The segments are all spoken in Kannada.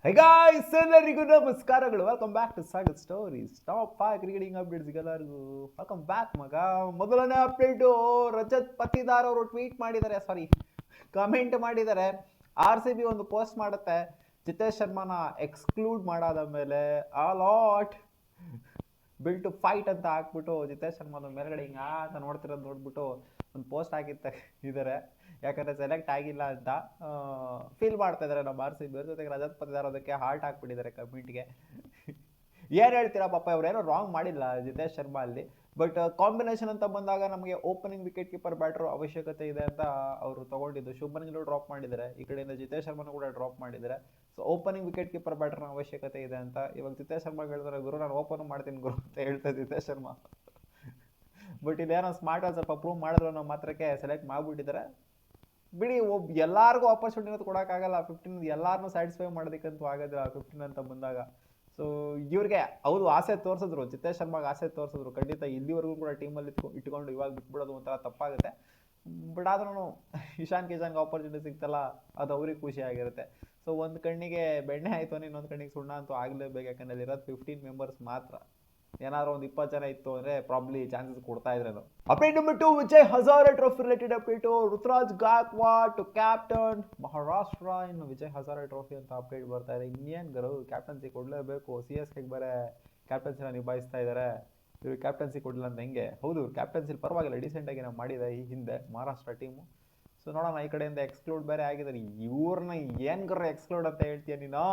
ಹೈ ಗಾಯ್ಸ್, ಎಲ್ಲರಿಗೂ ನಮಸ್ಕಾರಗಳು. Welcome back to Sagar stories. Top 5 cricketing updates ಎಲ್ಲರಿಗೂ ವೆಲ್ಕಮ್ ಬ್ಯಾಕ್ ಮಗ. ಮೊದಲನೇ ಅಪ್ಡೇಟು, ರಜತ್ ಪತಿದಾರ್ ಅವರು ಟ್ವೀಟ್ ಮಾಡಿದ್ದಾರೆ, ಕಮೆಂಟ್ ಮಾಡಿದ್ದಾರೆ. RCB ಒಂದು ಪೋಸ್ಟ್ ಮಾಡುತ್ತೆ, ಜಿತೇಶ್ ಶರ್ಮಾನ ಎಕ್ಸ್ಕ್ಲೂಡ್ ಮಾಡಾದ ಮೇಲೆ ಆ ಲಾಟ್ ಬಿಲ್ ಟು ಫೈಟ್ ಅಂತ ಹಾಕ್ಬಿಟ್ಟು ಜಿತೇಶ್ ಶರ್ಮಾನ ಮೇಲ್ಗಡೆ ಹಿಂಗ ಅಂತ ನೋಡ್ತಿರೋದು ನೋಡ್ಬಿಟ್ಟು ಒಂದು ಪೋಸ್ಟ್ ಹಾಕಿದ್ದಾರೆ. ಯಾಕಂದ್ರೆ ಸೆಲೆಕ್ಟ್ ಆಗಿಲ್ಲ ಅಂತ ಫೀಲ್ ಮಾಡ್ತಾ ಇದಾರೆ ನಮ್ಮ RCB ಜೊತೆಗೆ ರಜತ್ ಪತಿದಾರ್ ಅದಕ್ಕೆ ಹಾರ್ಟ್ ಹಾಕ್ಬಿಟ್ಟಿದ್ದಾರೆ ಕಮೆಂಟ್ಗೆ. ಏನ್ ಹೇಳ್ತೀರಾ ಪಾಪ, ಇವ್ರೇನೋ ರಾಂಗ್ ಮಾಡಿಲ್ಲ ಜಿತೇಶ್ ಶರ್ಮಾ ಅಲ್ಲಿ. ಬಟ್ ಕಾಂಬಿನೇಷನ್ ಅಂತ ಬಂದಾಗ ನಮಗೆ ಓಪನಿಂಗ್ ವಿಕೆಟ್ ಕೀಪರ್ ಬ್ಯಾಟರ್ ಅವಶ್ಯಕತೆ ಇದೆ ಅಂತ ಅವರು ತಗೊಂಡಿದ್ದು. ಶುಭ್ಮನ್ ಗಿಲ್ ಡ್ರಾಪ್ ಮಾಡಿದ್ದಾರೆ, ಈ ಕಡೆಯಿಂದ ಜಿತೇಶ್ ಶರ್ಮಾನು ಕೂಡ ಡ್ರಾಪ್ ಮಾಡಿದ್ದಾರೆ. ಸೊ ಓಪನಿಂಗ್ ವಿಕೆಟ್ ಕೀಪರ್ ಬ್ಯಾಟರ್ನ ಅವಶ್ಯಕತೆ ಇದೆ ಅಂತ ಇವಾಗ ಜಿತೇಶ್ ಶರ್ಮಾ ಹೇಳಿದ್ರೆ, ಗುರು ನಾನು ಓಪನ್ ಮಾಡ್ತೀನಿ ಗುರು ಅಂತ ಹೇಳ್ತಾ ಜಿತೇಶ್ ಶರ್ಮಾ. ಬಟ್ ಇದೇನೋ ಸ್ಮಾರ್ಟ್ ಆಗಿ ಸ್ವಲ್ಪ ಪ್ರೂವ್ ಮಾಡಿದ್ರು ಅನ್ನೋ ಮಾತ್ರಕ್ಕೆ ಸೆಲೆಕ್ಟ್ ಮಾಡ್ಬಿಟ್ಟಿದ್ದಾರೆ. ಬಿಡಿ, ಎಲ್ಲಾರ್ಗು ಆಪರ್ಚುನಿಟಿ ಅಂತ ಕೊಡೋಕ್ಕಾಗಲ್ಲ. 15 ಎಲ್ಲಾರನ್ನೂ ಸ್ಯಾಟಿಸ್ಫೈ ಮಾಡೋದಕ್ಕಂತೂ ಆಗೋದಿಲ್ಲ 15 ಅಂತ ಬಂದಾಗ. ಸೊ ಇವ್ರಿಗೆ ಹೌದು ಆಸೆ ತೋರಿಸಿದ್ರು, ಜಿತೇಶ್ ಶರ್ಮಾಗೆ ಆಸೆ ತೋರಿಸಿದ್ರು. ಖಂಡಿತ ಇಲ್ಲಿವರೆಗೂ ಕೂಡ ಟೀಮಲ್ಲಿ ಇಟ್ಕೊಂಡು ಇವಾಗ ಬಿಟ್ಬಿಡೋದು ಒಂಥರ ತಪ್ಪಾಗುತ್ತೆ. ಬಟ್ ಆದ್ರೂ ಇಶಾನ್ ಕಿಶಾನ್ಗೆ ಆಪರ್ಚುನಿಟಿ ಸಿಗ್ತಲ್ಲ, ಅದು ಅವ್ರಿಗೆ ಖುಷಿ ಆಗಿರುತ್ತೆ. ಸೊ ಒಂದು ಕಣ್ಣಿಗೆ ಬೆಣ್ಣೆ ಆಯಿತು, ಇನ್ನೊಂದು ಕಣ್ಣಿಗೆ ಸುಣ್ಣ ಅಂತೂ ಆಗಲೇಬೇಕು. ಯಾಕಂದ್ರೆ ಅಲ್ಲಿರೋದು 15 ಮೆಂಬರ್ಸ್ ಮಾತ್ರ. ಏನಾದ್ರು ಒಂದು 20 ಜನ ಇತ್ತು ಅಂದ್ರೆ ಪ್ರಾಬ್ಲಿ ಚಾನ್ಸಸ್ ಕೊಡ್ತಾ ಇದ್ರೇನು. Update number 2, Vijay Hazare trophy related update. Ruturaj Gaikwad to captain Maharashtra. ಇನ್ನು ವಿಜಯ್ ಹಜಾರೆ ಟ್ರೋಫಿ ಅಂತ ಅಪ್ಡೇಟ್ ಬರ್ತಾ ಇದೆ. ಇನ್ನೇನ್ ಗರು, ಕ್ಯಾಪ್ಟನ್ಸಿ ಕೊಡ್ಲೇಬೇಕು. CSK ಬೇರೆ ಕ್ಯಾಪ್ಟನ್ಸಿನ ನಿಭಾಯಿಸ್ತಾ ಇದ್ದಾರೆ. ಇವ್ರಿಗೆ ಕ್ಯಾಪ್ಟನ್ಸಿ ಕೊಡಲಿಲ್ಲ ಅಂತ ಹೆಂಗೆ? ಹೌದು, ಕ್ಯಾಪ್ಟನ್ಸಿ ಪರವಾಗಿಲ್ಲ, ಡಿಸೆಂಟ್ ಆಗಿ ನಾವು ಮಾಡಿದೆ ಈ ಹಿಂದೆ ಮಹಾರಾಷ್ಟ್ರ ಟೀಮು. ಸೊ ನೋಡೋಣ, ಈ ಕಡೆಯಿಂದ ಎಕ್ಸ್ಕ್ಲೂಡ್ ಬೇರೆ ಆಗಿದ್ದಾರೆ. ಇವ್ರನ್ನ ಏನ್ ಗರು ಎಕ್ಸ್ಕ್ಲೂಡ್ ಅಂತ ಹೇಳ್ತೀಯ ನೀನು?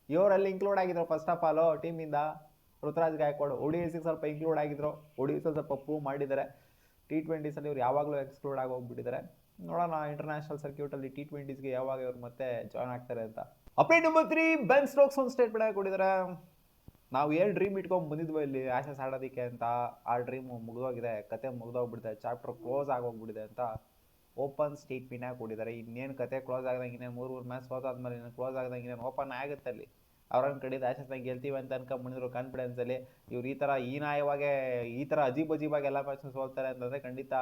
ಇವರಲ್ಲಿ ಇನ್ಕ್ಲೂಡ್ ಆಗಿದ್ರು ಫಸ್ಟ್ ಆಫ್ ಆಲ್ ಟೀಮಿಂದ. ಋತುರಾಜ್ ಗಾಯಕ್ವಾಡ್ ODIs ಸ್ವಲ್ಪ ಇನ್ಕ್ಲೂಡ್ ಆಗಿದ್ರು, ODIs ಸ್ವಲ್ಪ ಪ್ರೂವ್ ಮಾಡಿದ್ದಾರೆ. T20s ಇವ್ರು ಯಾವಾಗಲೂ ಎಕ್ಸ್ಕ್ಲೂಡ್ ಆಗಿ ಹೋಗ್ಬಿಟ್ಟಿದ್ದಾರೆ. ನೋಡೋಣ ಇಂಟರ್ನ್ಯಾಷನಲ್ ಸರ್ಕ್ಯೂಟಲ್ಲಿ T20sಗೆ ಯಾವಾಗ ಇವ್ರು ಮತ್ತೆ ಜಾಯ್ನ್ ಆಗ್ತಾರೆ ಅಂತ. ಅಪ್ಡೇಟ್ ನಂಬರ್ 3, ಬೆನ್ ಸ್ಟೋಕ್ಸ್ ಒಂದು ಸ್ಟೇಟ್ಮೆಂಟ್ ಕೊಟ್ಟಿದ್ದಾರೆ. ನಾವು ಏನು ಡ್ರೀಮ್ ಇಟ್ಕೊಂಡು ಬಂದಿದ್ವೋ ಇಲ್ಲಿ ಆಶಸ್ ಆಡೋದಕ್ಕೆ ಅಂತ, ಆ ಡ್ರೀಮು ಮುಗಿದೋಗಿದೆ, ಕತೆ ಮುಗಿದೋಗ್ಬಿಟ್ಟಿದೆ, ಚಾಪ್ಟರ್ ಕ್ಲೋಸ್ ಆಗೋಗ್ಬಿಟ್ಟಿದೆ ಅಂತ ಓಪನ್ ಸ್ಟೇಟ್ಮೆಂಟ್ ಕೊಟ್ಟಿದ್ದಾರೆ. ಇನ್ನೇನು ಕತೆ ಕ್ಲೋಸ್ ಆಗ್ದಂಗೆ, ಇನ್ನೇನು 3 ಮ್ಯಾಚ್ ಸೋತಾದ್ಮೇಲೆ ಇನ್ನೇನು ಕ್ಲೋಸ್ ಆಗ್ದಂಗೆ ಇನ್ನೇನು ಓಪನ್ ಆಗುತ್ತೆ ಅಲ್ಲಿ. ಅವ್ರನ್ನ ಕಡೆದು ಆಶಸ್ನಾಗ ಗೆಲ್ತೀವಿ ಅಂತ ಅನ್ಕೊಂಡ್ಬಂದಿದ್ರು ಕಾನ್ಫಿಡೆನ್ಸಲ್ಲಿ. ಇವ್ರು ಈ ಥರ ಅಜೀಬಾಗಿ ಎಲ್ಲ ಮ್ಯಾಚ್ನ ಸೋಲ್ತಾರೆ ಅಂತಂದರೆ ಖಂಡಿತ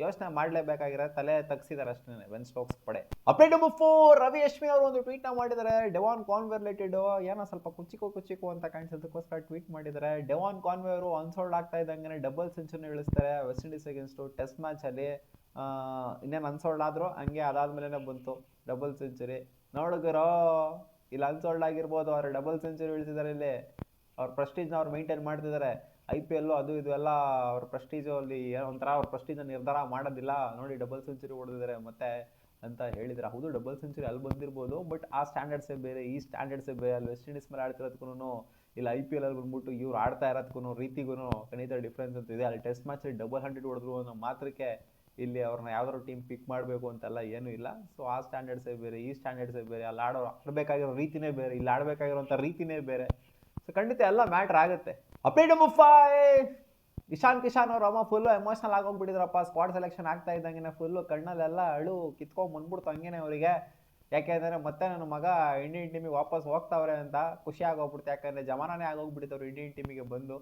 ಯೋಚನೆ ಮಾಡಲೇಬೇಕಾಗಿರೋ ತಲೆ ತಗ್ಸಿದ್ದಾರೆ ಅಷ್ಟೇ ಬೆನ್ ಸ್ಟೋಕ್ಸ್ ಪಡೆ. ಅಪ್ಡೇಟ್ ನಂಬರ್ 4, ರವಿ ಅಶ್ವಿನ್ ಅವರು ಒಂದು ಟ್ವೀಟ್ನ ಮಾಡಿದ್ದಾರೆ. ಡೆವಾನ್ ಕಾನ್ವೆ ರಿಲೇಟೆಡ್ ಏನೋ ಸ್ವಲ್ಪ ಕುಚ್ಚಿಕು ಅಂತ ಕಾಣಿಸೋದಕ್ಕೋಸ್ಕರ ಟ್ವೀಟ್ ಮಾಡಿದ್ದಾರೆ. ಡೆವಾನ್ ಕಾನ್ವೆ ಅವರು ಅನ್ಸೋಲ್ಡ್ ಆಗ್ತಾ ಇದ್ದಂಗೆ ಡಬಲ್ ಸೆಂಚುರಿ ಇಳಿಸ್ತಾರೆ ವೆಸ್ಟ್ ಇಂಡೀಸ್ ಅಗೇನ್ಸ್ಟು ಟೆಸ್ಟ್ ಮ್ಯಾಚಲ್ಲಿ. ಇನ್ನೇನು ಅನ್ಸೋಲ್ಡ್ ಆದರೂ ಹಂಗೆ ಅದಾದ್ಮೇಲೆ ಬಂತು ಡಬಲ್ ಸೆಂಚುರಿ. ನೋಡಿದ್ರೋ, ಇಲ್ಲಿ ಅನ್ಸೋಲ್ಡ್ ಆಗಿರ್ಬೋದು, ಅವ್ರು ಡಬಲ್ ಸೆಂಚುರಿ ಇಳಿಸಿದ್ದಾರೆ. ಇಲ್ಲಿ ಅವ್ರ ಪ್ರೆಸ್ಟೀಜ್ನ ಅವ್ರು ಮೇಂಟೈನ್ ಮಾಡ್ತಿದ್ದಾರೆ. IPL ಅದು ಇದು ಎಲ್ಲ ಅವ್ರ ಪ್ರೆಸ್ಟೀಜು ಅಲ್ಲಿ ಒಂಥರ ಅವ್ರ ಪ್ರೆಸ್ಟೀಜ್ನ ನಿರ್ಧಾರ ಮಾಡೋದಿಲ್ಲ. ನೋಡಿ ಡಬಲ್ ಸೆಂಚುರಿ ಹೊಡೆದಿದ್ದಾರೆ ಮತ್ತೆ ಅಂತ ಹೇಳಿದ್ರೆ. ಹೌದು, ಡಬಲ್ ಸೆಂಚುರಿ ಅಲ್ಲಿ ಬಂದಿರ್ಬೋದು, ಬಟ್ ಆ ಸ್ಟ್ಯಾಂಡರ್ಡ್ಸೇ ಬೇರೆ, ಈ ಸ್ಟ್ಯಾಂಡರ್ಡ್ಸೇ ಬೇರೆ. ಅಲ್ಲಿ ವೆಸ್ಟ್ ಇಂಡೀಸ್ ಮೇಲೆ ಆಡ್ತಿರೋದಕ್ಕೂ ಇಲ್ಲಿ IPL ಅಲ್ಲಿ ಬಂದ್ಬಿಟ್ಟು ಇವ್ರು ಆಡ್ತಾ ಇರೋದಕ್ಕೂ ರೀತಿಗೂ ಖಂಡಿತ ಡಿಫ್ರೆನ್ಸ್ ಅಂತ ಇದೆ. ಅಲ್ಲಿ ಟೆಸ್ಟ್ ಮ್ಯಾಚಲ್ಲಿ ಡಬಲ್ 100 ಹೊಡೆದ್ರು ಅನ್ನೋ ಮಾತ್ರಕ್ಕೆ ಇಲ್ಲಿ ಅವ್ರನ್ನ ಯಾವ್ದಾದ್ರು ಟೀಮ್ ಪಿಕ್ ಮಾಡಬೇಕು ಅಂತೆಲ್ಲ ಏನೂ ಇಲ್ಲ. ಸೊ ಆ ಸ್ಟ್ಯಾಂಡರ್ಡ್ಸೇ ಬೇರೆ, ಈ ಸ್ಟ್ಯಾಂಡರ್ಡ್ಸೇ ಬೇರೆ. ಅಲ್ಲಿ ಆಡಬೇಕಾಗಿರೋ ರೀತಿನೇ ಬೇರೆ, ಇಲ್ಲಿ ಆಡಬೇಕಾಗಿರೋಂಥ ರೀತಿನೇ ಬೇರೆ. ಸೊ ಖಂಡಿತ ಎಲ್ಲ ಮ್ಯಾಟ್ರ್ ಆಗುತ್ತೆ. ಅಪ್ಡೇಟ್ ನಂಬರ್ 5, ಇಶಾನ್ ಕಿಶಾನ್ ಅವರು ಫುಲ್ಲು ಎಮೋಷನಲ್ ಆಗೋಗ್ಬಿಟ್ಟಿದ್ರಪ್ಪ. ಸ್ಕ್ವಾಡ್ ಸೆಲೆಕ್ಷನ್ ಆಗ್ತಾ ಇದ್ದಂಗೆ ಫುಲ್ಲು ಕಣ್ಣಲ್ಲೆಲ್ಲ ಅಳು ಕಿತ್ಕೊಂಡ್ಬಂದ್ಬಿಡ್ತು ಹಂಗೇನೆ ಅವರಿಗೆ. ಯಾಕೆಂದರೆ ಮತ್ತೆ ನನ್ನ ಮಗ ಇಂಡಿಯನ್ ಟೀಮಿಗೆ ವಾಪಸ್ ಹೋಗ್ತಾವ್ರೆ ಅಂತ ಖುಷಿ ಆಗೋಗ್ಬಿಡ್ತು. ಯಾಕಂದರೆ ಜಮಾನೇ ಆಗೋಗ್ಬಿಟ್ಟಿದ್ದವ್ರು ಇಂಡಿಯನ್ ಟೀಮಿಗೆ ಬಂದು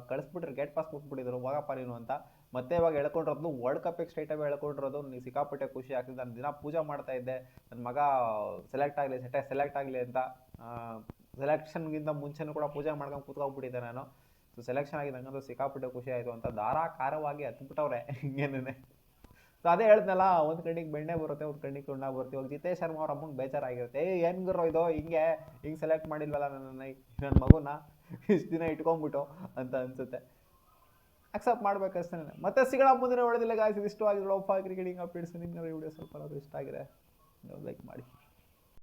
ಕಳಿಸ್ಬಿಟ್ರೆ, ಗೇಟ್ ಪಾಸ್ ಕೊಟ್ಬಿಟ್ಟಿದ್ರು ಹೋಗಪ್ಪ ನೀನು ಅಂತ. ಮತ್ತೆ ಇವಾಗ ಹೇಳ್ಕೊಂಡಿರೋದು ವರ್ಲ್ಡ್ ಕಪ್ಪಿಗೆ ಸ್ಟ್ರೈಟಾಗಿ ಹೇಳ್ಕೊಂಡಿರೋದು. ನನಗೆ ಸಿಕ್ಕಾಪಟ್ಟೆ ಖುಷಿ ಆಗ್ತಿದೆ. ನಾನು ದಿನ ಪೂಜೆ ಮಾಡ್ತಾ ಇದ್ದೆ, ನನ್ನ ಮಗ ಸೆಲೆಕ್ಟ್ ಆಗಲಿ ಅಂತ. ಸೆಲೆಕ್ಷನ್ಗಿಂತ ಮುಂಚೆನೂ ಕೂಡ ಪೂಜೆ ಮಾಡ್ಕೊಂಡು ಕೂತ್ಕೊಂಡ್ಬಿಟ್ಟಿದ್ದೆ ನಾನು. ಸೊ ಸೆಲೆಕ್ಷನ್ ಆಗಿದೆ ಹಂಗಂದ್ರೆ ಸಿಕ್ಕಾಪಟ್ಟೆ ಖುಷಿ ಆಯಿತು ಅಂತ ಧಾರಾಕಾರವಾಗಿ ಹತ್ಬಿಟ್ಟವ್ರೆ ಹಿಂಗೇನೇ. ಸೊ ಅದೇ ಹೇಳ್ದನಲ್ಲ, ಒಂದು ಕಣ್ಣಿಗೆ ಬೆಣ್ಣೆ ಬರುತ್ತೆ, ಒಂದು ಕಣ್ಣಿಗೆ ಸುಣ್ಣ ಬರುತ್ತೆ. ಇವಾಗ ಜಿತೇಶ್ ಶರ್ಮಾ ಅವ್ರ ಅಮ್ಮಂಗೆ ಬೇಜಾರಾಗಿರುತ್ತೆ. ಏನು ಗುರು ಇದು ಹಿಂಗೆ ಸೆಲೆಕ್ಟ್ ಮಾಡಿಲ್ವಲ್ಲ ನನ್ನ ಮಗುನ ಇಷ್ಟು ದಿನ ಇಟ್ಕೊಂಡ್ಬಿಟ್ಟು ಅಂತ ಅನ್ಸುತ್ತೆ. ಅಕ್ಸೆಪ್ಟ್ ಮಾಡ್ಬೇಕಷ್ಟೇ. ಮತ್ತೆ ಸಿಗೋಣ ಮುಂದಿನ ಒಳ್ಳೆದಿಲ್ಲ ಗಾಯ್ಸ್. ಇದಿಷ್ಟು ಆಗಿರೋ ಕ್ರಿಕೆಟಿಂಗ್ ಅಪ್ಡೇಟ್ಸ್. ನಿಮ್ಗೆ ವಿಡಿಯೋ ಸ್ವಲ್ಪ ಇಷ್ಟ ಆಗಿದೆ ಲೈಕ್ ಮಾಡಿ.